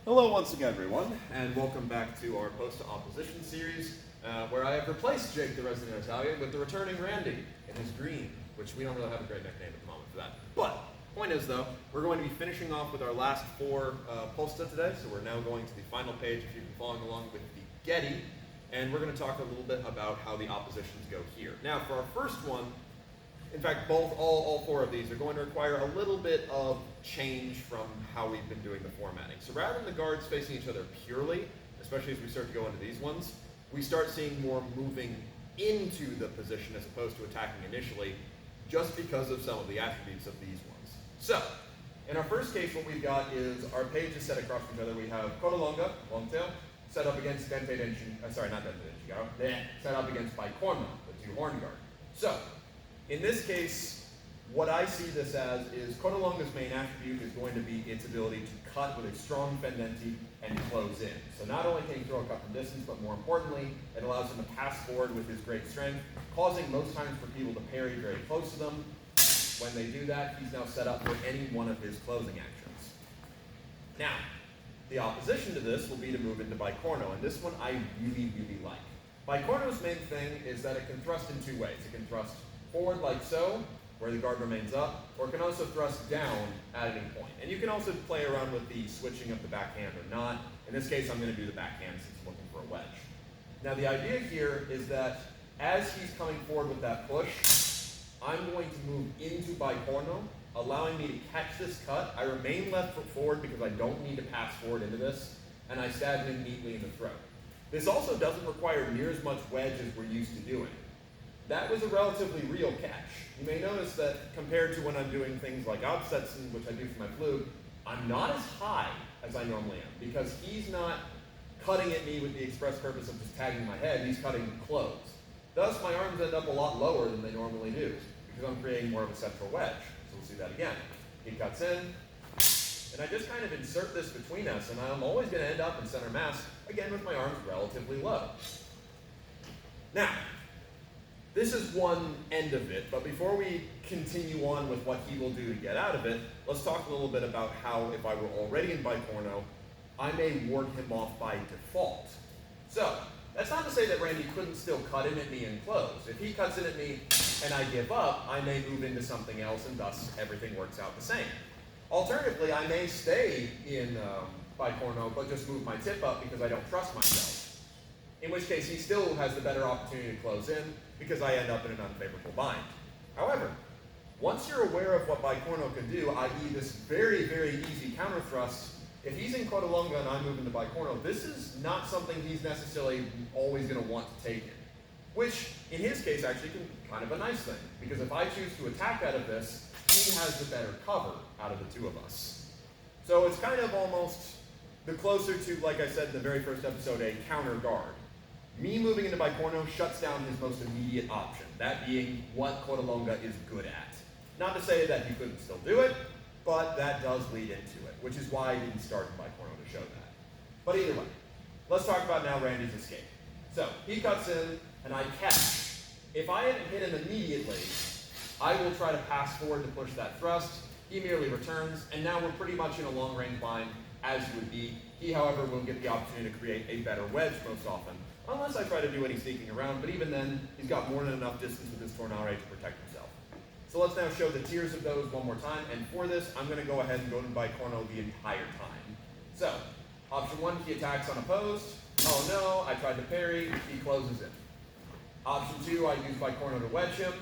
Hello once again, everyone, and welcome back to our Posta Oppositions series, where I have replaced Jake the Resident Italian with the returning Randy in his green, which we don't really have a great nickname at the moment for that. But, point is though, we're going to be finishing off with our last four Posta today, so we're now going to the final page if you've been following along with the Getty, and we're going to talk a little bit about how the oppositions go here. Now, for our first one, in fact, all four of these are going to require a little bit of change from how we've been doing the formatting. So rather than the guards facing each other purely, especially as we start to go into these ones, we start seeing more moving into the position as opposed to attacking initially, just because of some of the attributes of these ones. So, in our first case, what we've got is our page is set across from each other. We have Codalonga, long tail, set up against set up against Bicorno, the two horn guard. So, in this case, what I see this as is Codalonga's main attribute is going to be its ability to cut with a strong fendenti and close in. So not only can he throw a cut from distance, but more importantly, it allows him to pass forward with his great strength, causing most times for people to parry very close to them. When they do that, he's now set up for any one of his closing actions. Now, the opposition to this will be to move into Bicorno, and this one I really, really like. Bicorno's main thing is that it can thrust in two ways. It can thrust forward like so, where the guard remains up, or it can also thrust down at any point. And you can also play around with the switching of the backhand or not. In this case, I'm going to do the backhand since I'm looking for a wedge. Now the idea here is that as he's coming forward with that push, I'm going to move into Bicorno, allowing me to catch this cut. I remain left foot forward because I don't need to pass forward into this, and I stab him neatly in the throat. This also doesn't require near as much wedge as we're used to doing. That was a relatively real catch. You may notice that compared to when I'm doing things like Absetzen, which I do for my flute, I'm not as high as I normally am because he's not cutting at me with the express purpose of just tagging my head, he's cutting close. Thus, my arms end up a lot lower than they normally do because I'm creating more of a central wedge. So we'll see that again. He cuts in, and I just kind of insert this between us, and I'm always going to end up in center mass, again with my arms relatively low. Now, this is one end of it, but before we continue on with what he will do to get out of it, let's talk a little bit about how, if I were already in Bicorno, I may ward him off by default. So, that's not to say that Randy couldn't still cut in at me and close. If he cuts in at me and I give up, I may move into something else and thus everything works out the same. Alternatively, I may stay in Bicorno, but just move my tip up because I don't trust myself. In which case, he still has the better opportunity to close in because I end up in an unfavorable bind. However, once you're aware of what Bicorno can do, i.e. this very, very easy counter thrust, if he's in Codalonga and I move into Bicorno, this is not something he's necessarily always going to want to take in. Which, in his case, actually can be kind of a nice thing, because if I choose to attack out of this, he has the better cover out of the two of us. So it's kind of almost the closer to, like I said in the very first episode, a counter guard. Me moving into Bicorno shuts down his most immediate option, that being what Codalonga is good at. Not to say that he couldn't still do it, but that does lead into it, which is why I didn't start in Bicorno to show that. But either way, let's talk about now Randy's escape. So, he cuts in, and I catch. If I hadn't hit him immediately, I will try to pass forward to push that thrust. He merely returns, and now we're pretty much in a long-range bind, as you would be. He, however, will get the opportunity to create a better wedge most often, unless I try to do any sneaking around, but even then, he's got more than enough distance with his Tornare to protect himself. So let's now show the tiers of those one more time, and for this, I'm going to go ahead and go to Bicorno the entire time. So, option 1, he attacks unopposed. Oh no, I tried to parry, he closes in. Option 2, I use Bicorno to wedge him.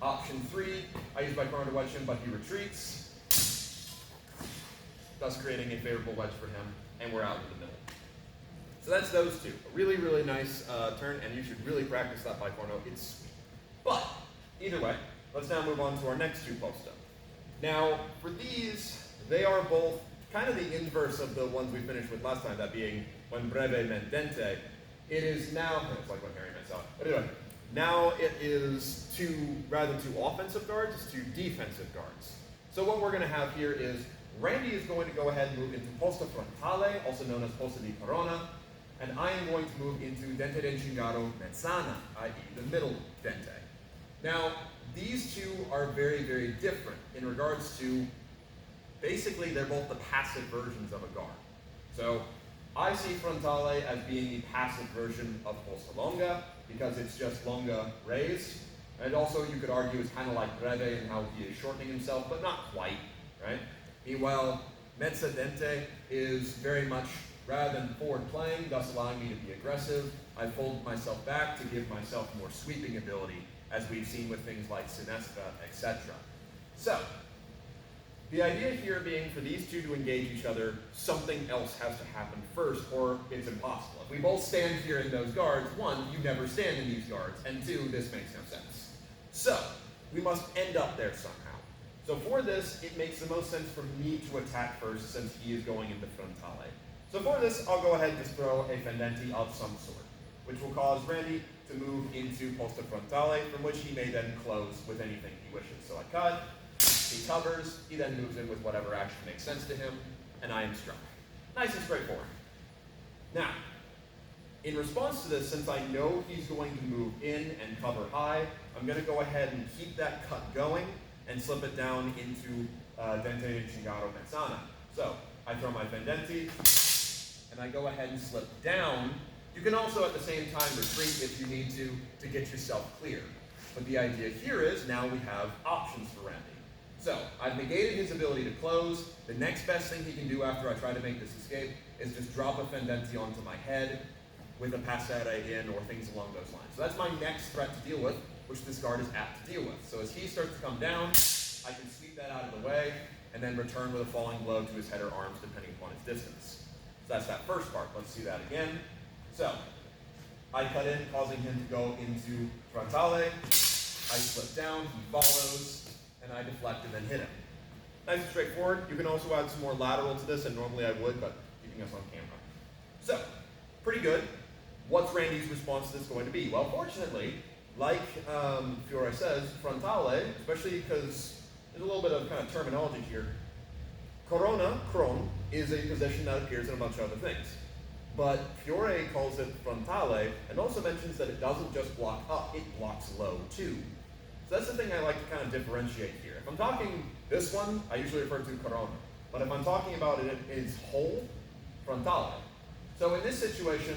Option 3, I use Bicorno to wedge him, but he retreats, thus creating a favorable wedge for him, and we're out in the middle. So that's those two. A really, really nice turn, and you should really practice that Bicorno. It's sweet. But, either way, let's now move on to our next two posta. Now, for these, they are both kind of the inverse of the ones we finished with last time, that being when breve mendente. It is now, it's like when Harry met Sally. But anyway, now it is rather than two offensive guards, it's two defensive guards. So what we're going to have here is Randy is going to go ahead and move into Posta Frontale, also known as Posta di Corona, and I am going to move into Dente d'Encingaro Mezzana, i.e. the middle dente. Now, these two are very, very different in regards to basically they're both the passive versions of a guard. So I see frontale as being the passive version of posta longa because it's just longa raised. And also you could argue it's kind of like breve in how he is shortening himself, but not quite, right? Meanwhile, mezza dente is very much, rather than forward playing, thus allowing me to be aggressive, I fold myself back to give myself more sweeping ability, as we've seen with things like sinestra, etc. So, the idea here being for these two to engage each other, something else has to happen first, or it's impossible. If we both stand here in those guards, one, you never stand in these guards, and two, this makes no sense. So, we must end up there somehow. So for this, it makes the most sense for me to attack first, since he is going into frontale. So for this, I'll go ahead and just throw a fendenti of some sort, which will cause Randy to move into posta frontale, from which he may then close with anything he wishes. So I cut, he covers, he then moves in with whatever action makes sense to him, and I am struck. Nice and straightforward. Now, in response to this, since I know he's going to move in and cover high, I'm going to go ahead and keep that cut going and slip it down into dente cingaro mezzana. So, I throw my fendenti, and I go ahead and slip down. You can also at the same time retreat if you need to get yourself clear. But the idea here is now we have options for Randy. So, I've negated his ability to close. The next best thing he can do after I try to make this escape is just drop a fendenti onto my head with a passare in or things along those lines. So that's my next threat to deal with, which this guard is apt to deal with. So as he starts to come down, I can sweep that out of the way and then return with a falling blow to his head or arms depending upon his distance. So that's that first part. Let's do that again. So I cut in, causing him to go into frontale. I slip down, he follows, and I deflect and then hit him. Nice and straightforward. You can also add some more lateral to this, and normally I would, but keeping us on camera. So, pretty good. What's Randy's response to this going to be? Well, fortunately, like Fiore says, frontale, especially because there's a little bit of kind of terminology here. Corona, cron, is a position that appears in a bunch of other things. But Fiore calls it frontale, and also mentions that it doesn't just block up, it blocks low too. So that's the thing I like to kind of differentiate here. If I'm talking this one, I usually refer to corona. But if I'm talking about it in its whole, frontale. So in this situation,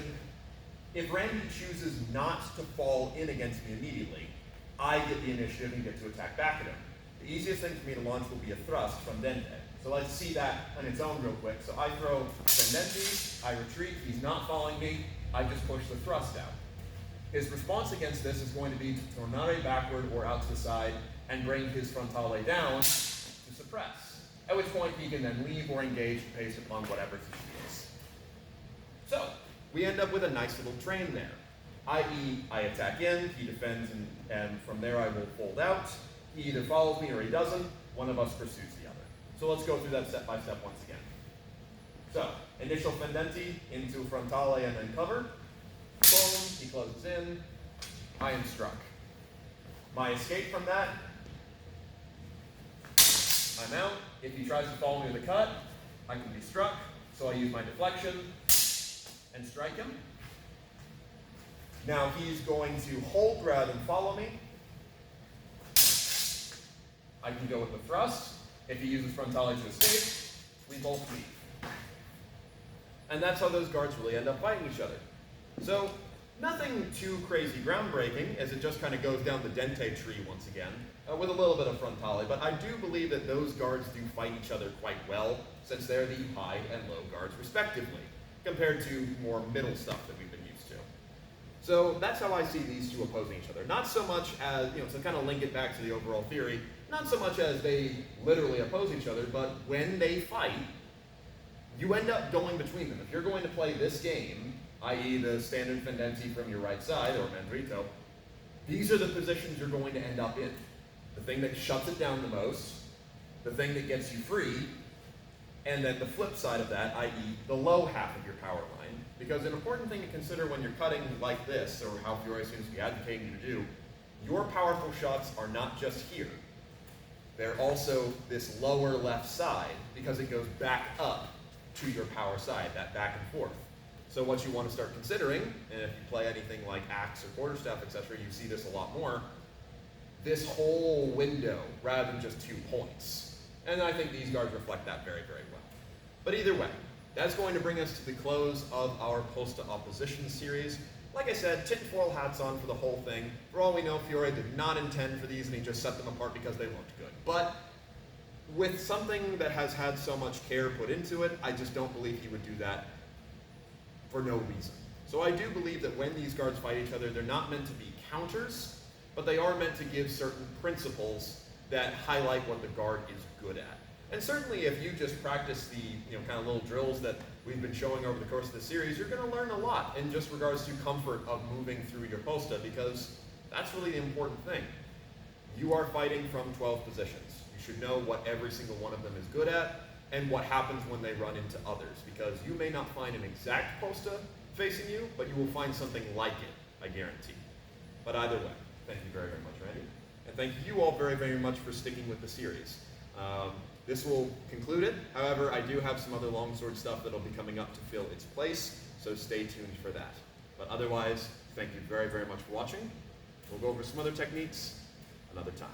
if Randy chooses not to fall in against me immediately, I get the initiative and get to attack back at him. The easiest thing for me to launch will be a thrust from dente. So let's see that on its own real quick. So I throw fendenti, I retreat, he's not following me, I just push the thrust out. His response against this is going to be to tornare backward or out to the side and bring his frontale down to suppress. At which point he can then leave or engage based upon whatever he feels. So, we end up with a nice little train there. I.e., I attack in, he defends, and from there I will fold out. He either follows me or he doesn't. One of us pursues the other. So let's go through that step by step once again. So, initial fendenti into frontale and then cover. Boom, he closes in. I am struck. My escape from that, I'm out. If he tries to follow me with a cut, I can be struck. So I use my deflection and strike him. Now he's going to hold rather than follow me. I can go with the thrust. If he uses frontale to escape, we both leave. And that's how those guards really end up fighting each other. So, nothing too crazy groundbreaking, as it just kind of goes down the dente tree once again, with a little bit of frontale, but I do believe that those guards do fight each other quite well, since they're the high and low guards respectively, compared to more middle stuff that we've been used to. So that's how I see these two opposing each other. Not so much as, to kind of link it back to the overall theory, not so much as they literally oppose each other, but when they fight, you end up going between them. If you're going to play this game, i.e. the standard fendenti from your right side, or mandrito, these are the positions you're going to end up in. The thing that shuts it down the most, the thing that gets you free, and then the flip side of that, i.e. the low half of your power line. Because an important thing to consider when you're cutting like this, or how Fiore seems to be advocating you to do, your powerful shots are not just here. They're also this lower left side, because it goes back up to your power side, that back and forth. So what you want to start considering, and if you play anything like axe or quarterstaff, etc., you see this a lot more, this whole window rather than just 2 points. And I think these guards reflect that very, very well. But either way, that's going to bring us to the close of our Posta Oppositions series. Like I said, tinfoil hats on for the whole thing. For all we know, Fiore did not intend for these and he just set them apart because they looked good. But with something that has had so much care put into it, I just don't believe he would do that for no reason. So I do believe that when these guards fight each other, they're not meant to be counters, but they are meant to give certain principles that highlight what the guard is good at. And certainly if you just practice the kind of little drills that we've been showing over the course of the series, you're going to learn a lot in just regards to comfort of moving through your posta, because that's really the important thing. You are fighting from 12 positions. You should know what every single one of them is good at and what happens when they run into others, because you may not find an exact posta facing you, but you will find something like it, I guarantee. But either way, thank you very, very much, Randy. And thank you all very, very much for sticking with the series. This will conclude it. However, I do have some other longsword stuff that will be coming up to fill its place, so stay tuned for that. But otherwise, thank you very, very much for watching. We'll go over some other techniques another time.